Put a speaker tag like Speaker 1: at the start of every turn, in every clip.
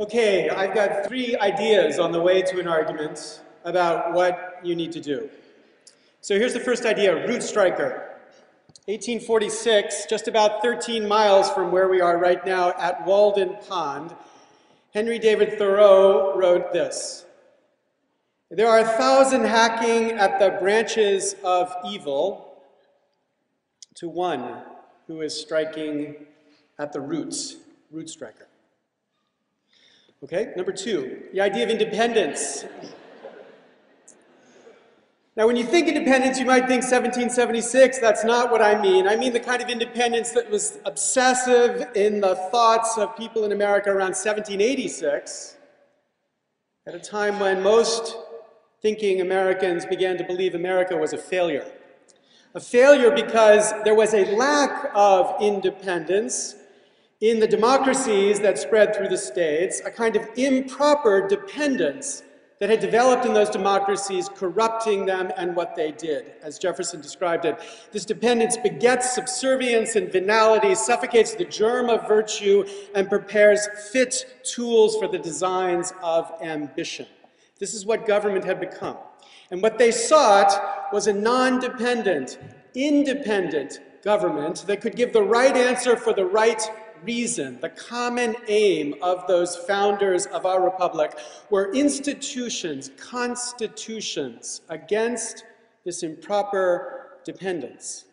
Speaker 1: Okay, I've got 3 ideas on the way to an argument about what you need to do. So here's the first idea, route striker. 1846, just about 13 miles from where we are right now at Walden Pond, Henry David Thoreau wrote this: "There are 1,000 hacking at the branches of evil to one who is striking at the roots." Root striker. Okay, number 2, the idea of independence. Now, when you think independence, you might think 1776. That's not what I mean. I mean the kind of independence that was obsessive in the thoughts of people in America around 1786, at a time when most thinking Americans began to believe America was a failure. A failure because there was a lack of independence in the democracies that spread through the states, a kind of improper dependence that had developed in those democracies, corrupting them and what they did, as Jefferson described it. This dependence begets subservience and venality, suffocates the germ of virtue, and prepares fit tools for the designs of ambition. This is what government had become. And what they sought was a non-dependent, independent government that could give the right answer for the right reason. The common aim of those founders of our republic were institutions, constitutions, against this improper dependence,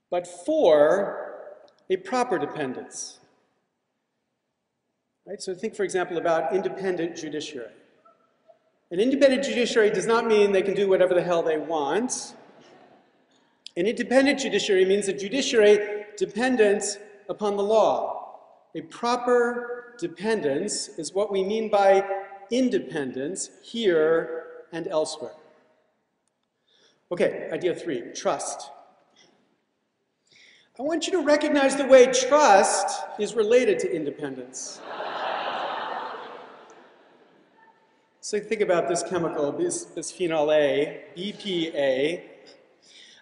Speaker 1: but for a proper dependence. Right? So think, for example, about independent judiciary. An independent judiciary does not mean they can do whatever the hell they want. An independent judiciary means a judiciary dependent upon the law. A proper dependence is what we mean by independence here and elsewhere. Okay, idea 3, trust. I want you to recognize the way trust is related to independence. So think about this chemical, bisphenol A, BPA,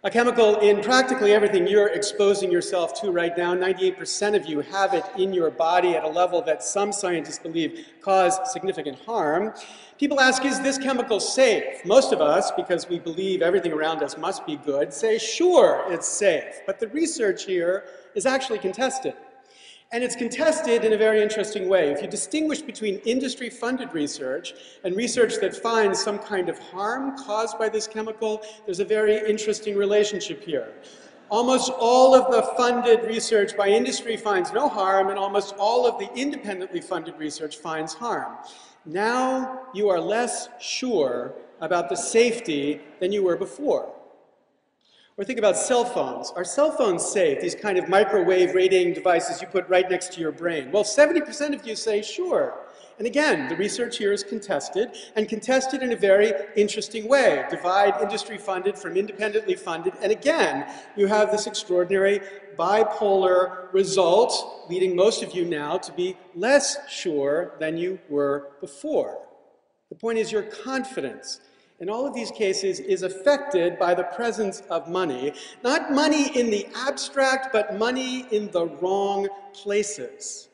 Speaker 1: a chemical in practically everything you're exposing yourself to right now. 98% of you have it in your body at a level that some scientists believe cause significant harm. People ask, is this chemical safe? Most of us, because we believe everything around us must be good, say, sure, it's safe. But the research here is actually contested. And it's contested in a very interesting way. If you distinguish between industry-funded research and research that finds some kind of harm caused by this chemical, there's a very interesting relationship here. Almost all of the funded research by industry finds no harm, and almost all of the independently funded research finds harm. Now you are less sure about the safety than you were before. Or think about cell phones. Are cell phones safe, these kind of microwave radiating devices you put right next to your brain? Well, 70% of you say sure. And again, the research here is contested, and contested in a very interesting way. Divide industry-funded from independently funded, and again, you have this extraordinary bipolar result, leading most of you now to be less sure than you were before. The point is your confidence in all of these cases is affected by the presence of money. Not money in the abstract, but money in the wrong places.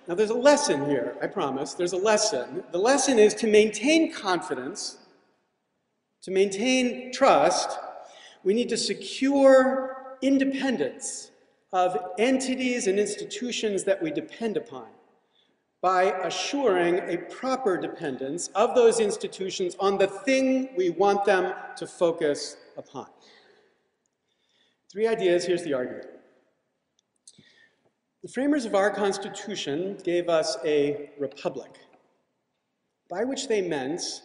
Speaker 1: Now there's a lesson here, I promise. There's a lesson. The lesson is to maintain confidence, to maintain trust, we need to secure independence of entities and institutions that we depend upon, by assuring a proper dependence of those institutions on the thing we want them to focus upon. 3 ideas, here's the argument. The framers of our Constitution gave us a republic, by which they meant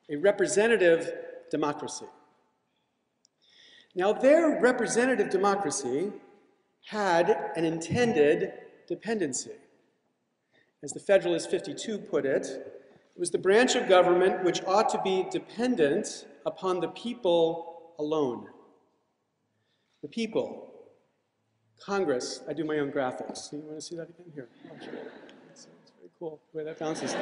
Speaker 1: a representative democracy. Now, their representative democracy had an intended dependency. As the Federalist 52 put it, it was the branch of government which ought to be dependent upon the people alone. The people. Congress. I do my own graphics. You want to see that again? Here. It's very cool the way that bounces.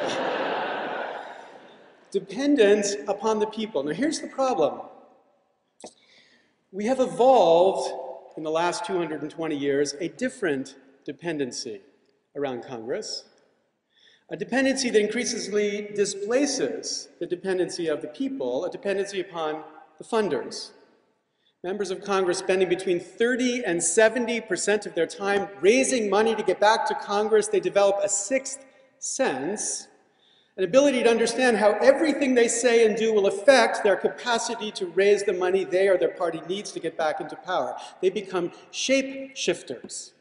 Speaker 1: Dependent upon the people. Now here's the problem. We have evolved in the last 220 years a different dependency around Congress, a dependency that increasingly displaces the dependency of the people, a dependency upon the funders. Members of Congress spending between 30 and 70% of their time raising money to get back to Congress. They develop a sixth sense, an ability to understand how everything they say and do will affect their capacity to raise the money they or their party needs to get back into power. They become shape-shifters,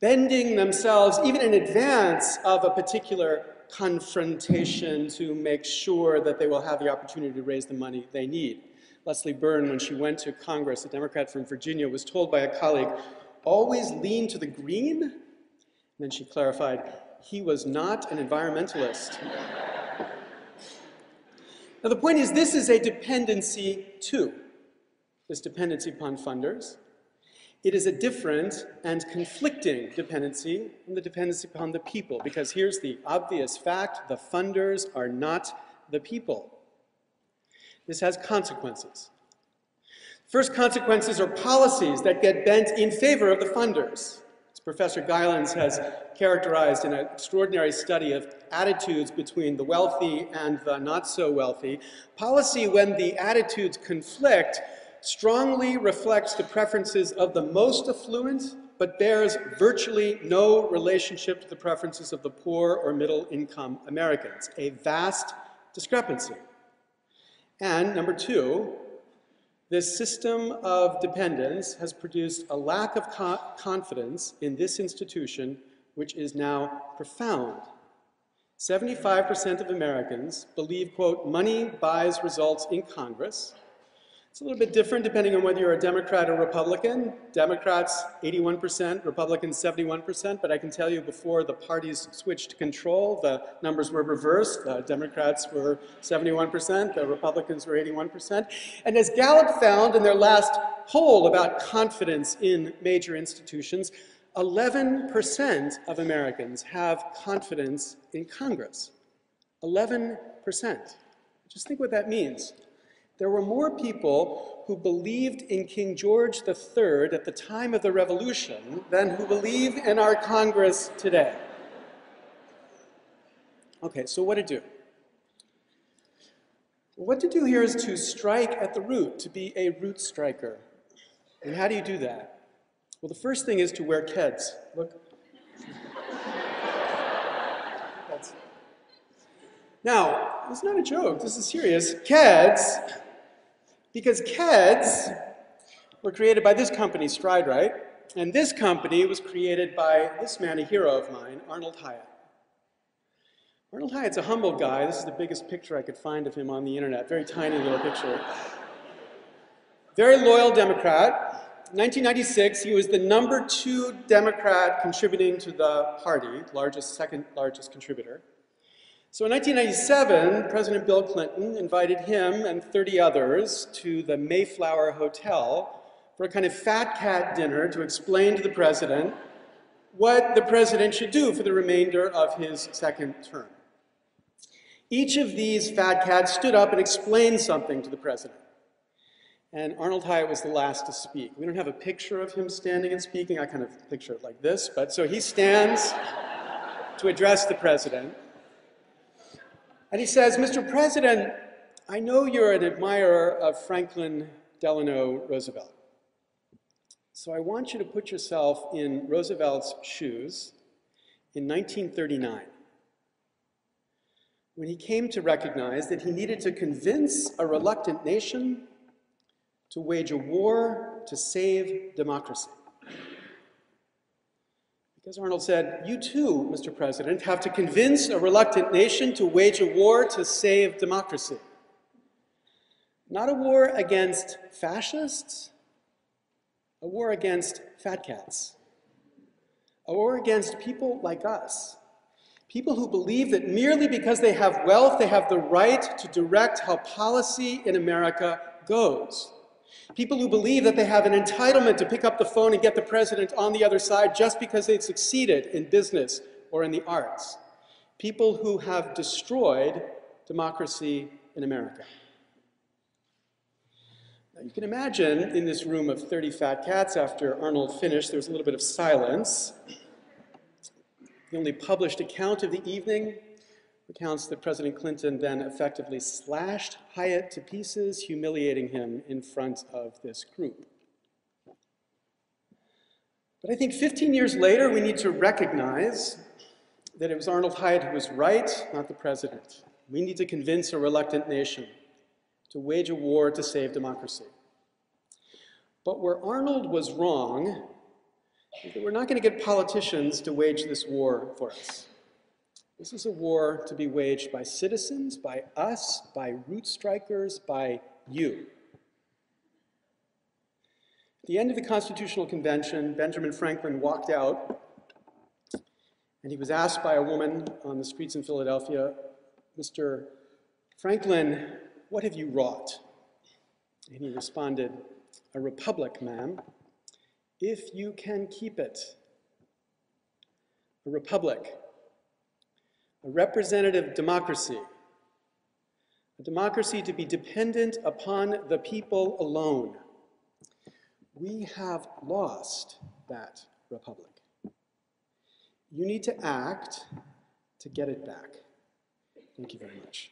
Speaker 1: bending themselves even in advance of a particular confrontation to make sure that they will have the opportunity to raise the money they need. Leslie Byrne, when she went to Congress, a Democrat from Virginia, was told by a colleague, always lean to the green. And then she clarified, he was not an environmentalist. Now the point is, this is a dependency too, this dependency upon funders. It is a different and conflicting dependency from the dependency upon the people, because here's the obvious fact, the funders are not the people. This has consequences. First consequences are policies that get bent in favor of the funders. As Professor Gylens has characterized in an extraordinary study of attitudes between the wealthy and the not so wealthy, policy when the attitudes conflict strongly reflects the preferences of the most affluent, but bears virtually no relationship to the preferences of the poor or middle-income Americans. A vast discrepancy. And number two, this system of dependence has produced a lack of confidence in this institution, which is now profound. 75% of Americans believe, quote, money buys results in Congress. It's a little bit different depending on whether you're a Democrat or Republican. Democrats, 81%, Republicans, 71%, but I can tell you before the parties switched control, the numbers were reversed. The Democrats were 71%, the Republicans were 81%. And as Gallup found in their last poll about confidence in major institutions, 11% of Americans have confidence in Congress. 11%. Just think what that means. There were more people who believed in King George III at the time of the Revolution than who believe in our Congress today. Okay, so what to do? What to do here is to strike at the root, to be a root striker. And how do you do that? Well, the first thing is to wear Keds. Look. Now, it's not a joke, this is serious. Keds, because Keds were created by this company, Stride Right, and this company was created by this man, a hero of mine, Arnold Hyatt. Arnold Hyatt's a humble guy. This is the biggest picture I could find of him on the internet, very tiny little picture. Very loyal Democrat. In 1996, he was the #2 Democrat contributing to the party, second largest contributor. So in 1997, President Bill Clinton invited him and 30 others to the Mayflower Hotel for a kind of fat cat dinner to explain to the president what the president should do for the remainder of his second term. Each of these fat cats stood up and explained something to the president. And Arnold Hyatt was the last to speak. We don't have a picture of him standing and speaking. I kind of picture it like this, but so he stands to address the president. And he says, Mr. President, I know you're an admirer of Franklin Delano Roosevelt. So I want you to put yourself in Roosevelt's shoes in 1939, when he came to recognize that he needed to convince a reluctant nation to wage a war to save democracy. Because Arnold said, you too, Mr. President, have to convince a reluctant nation to wage a war to save democracy. Not a war against fascists, a war against fat cats. A war against people like us. People who believe that merely because they have wealth, they have the right to direct how policy in America goes. People who believe that they have an entitlement to pick up the phone and get the president on the other side just because they've succeeded in business or in the arts. People who have destroyed democracy in America. Now, you can imagine in this room of 30 fat cats, after Arnold finished, there was a little bit of silence. The only published account of the evening recounts that President Clinton then effectively slashed Hyatt to pieces, humiliating him in front of this group. But I think 15 years later, we need to recognize that it was Arnold Hyatt who was right, not the president. We need to convince a reluctant nation to wage a war to save democracy. But where Arnold was wrong is that we're not going to get politicians to wage this war for us. This is a war to be waged by citizens, by us, by root strikers, by you. At the end of the Constitutional Convention, Benjamin Franklin walked out, and he was asked by a woman on the streets in Philadelphia, "Mr. Franklin, what have you wrought?" And he responded, "A republic, ma'am, if you can keep it. A republic, a representative democracy, a democracy to be dependent upon the people alone. We have lost that republic. You need to act to get it back." Thank you very much.